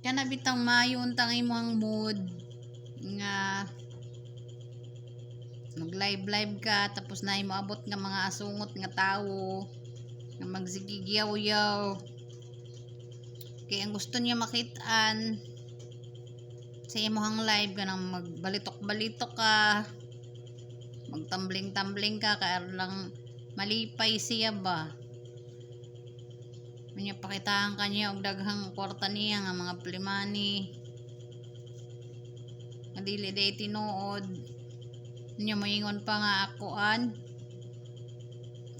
Kana bitang maayo untang imong mood nga mag-live ka tapos na moabot nga mga asungot nga tawo nga magsigigyaw-yaw kay ang gusto niya makitaan sa imong live kanang magbalitok-balitok ka, magtambling-tambling ka kay lang malipay siya ba. Unya pakitaan kanya og daghang kwarta niya nga mga plimani. Nga dili day tinuod. Unya moingon pa nga akoan.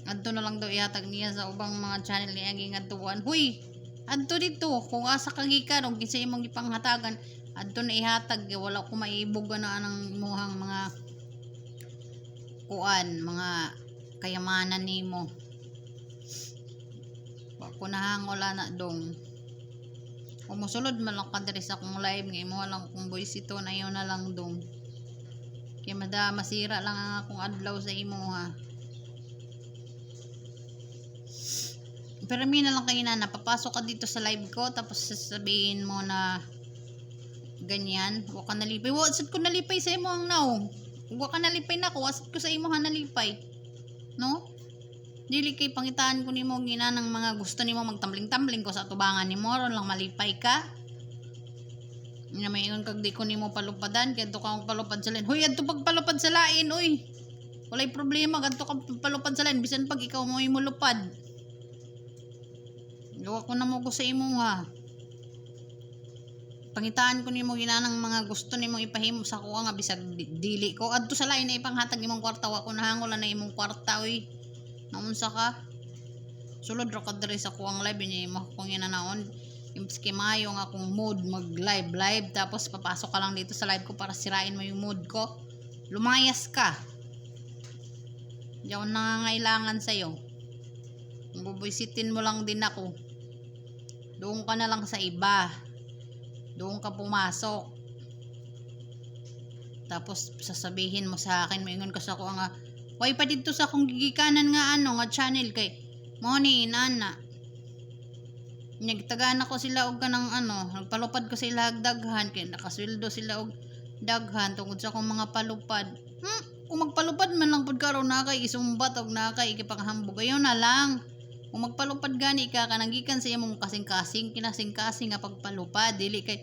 Adto na lang daw ihatag niya sa ubang mga channel niya gingadtuan. Huy, adto dito kung asa ka gikan og kinsa imong gipanghatagan, adto na ihatag wala ko maibog na anang imuhang mga kuan, mga kayamanan nimo. Wa ko nahangol na dong. Kung mosulod man lang ka diri sa akong live nga imo lang kung voice ito na yun na lang dong. Kaya masira lang ang akong adlaw sa imo ha. Pero mi na lang kayo na napapasok ka dito sa live ko tapos sasabihin mo na ganyan, wa ka nalipay. Wasad ko nalipay sa imo ang now. Wa ka nalipay na ko, wasad ko sa imo ha nalipay. No? Dili kay pangitaan ko nimo ginanang mga gusto nimo magtambling-tambling ko sa tubangan nimo ron lang malipay ka. Nga mayon kag di ko nimo palupadan kay adto ka palupad sa lain. Hoy adto pagpalupad sa lain oy. Walay problema kadto ka palupad sa lain bisan pag ikaw mo mulupad. Gawa ko na mo ko sa imo ha. Pangitaan ko nimo ginanang mga gusto nimo ipahimo sa kuha nga bisag dili ko adto sa lain na ipanghatag imong kwarta wa ko nahangol na imong kwarta oy. Naunsa ka? Sulod ra ka diri sa kuang live niya mo kung inanaon imski mayo nga akong mood mag live tapos papasok ka lang dito sa live ko para sirain mo yung mood ko. Lumayas ka. Di ako nangangailangan sa'yo. Bubuysitin mo lang din ako. Doon ka na lang sa iba. Doon ka pumasok. Tapos sasabihin mo sa akin, maingon ka sa ko nga, way pa dito sa akong gigikanan nga nga channel kay mo ni inana. Nagtagaan ako sila og kanang nagpalupad ko sila og daghan kay nakasweldo sila og daghan tungod sa akong mga palupad. Kung magpalupad man lang pud karon na kay isumbat og na kay ikipanghambog ayon na lang. Kung magpalupad gani ka kanang gikan sa imong kasing-kasing kinasing-kasing nga pagpalupad dili kay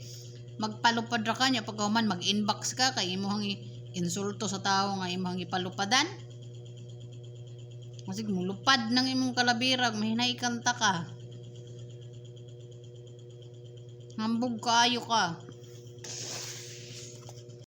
magpalupad ra kanya pagkahuman mag-inbox ka kay imong insulto sa tawo nga imong ipalupadan. Kasi mulupad ng imong kalabirag, mahinay kanta ka. Hambog kaayo ka.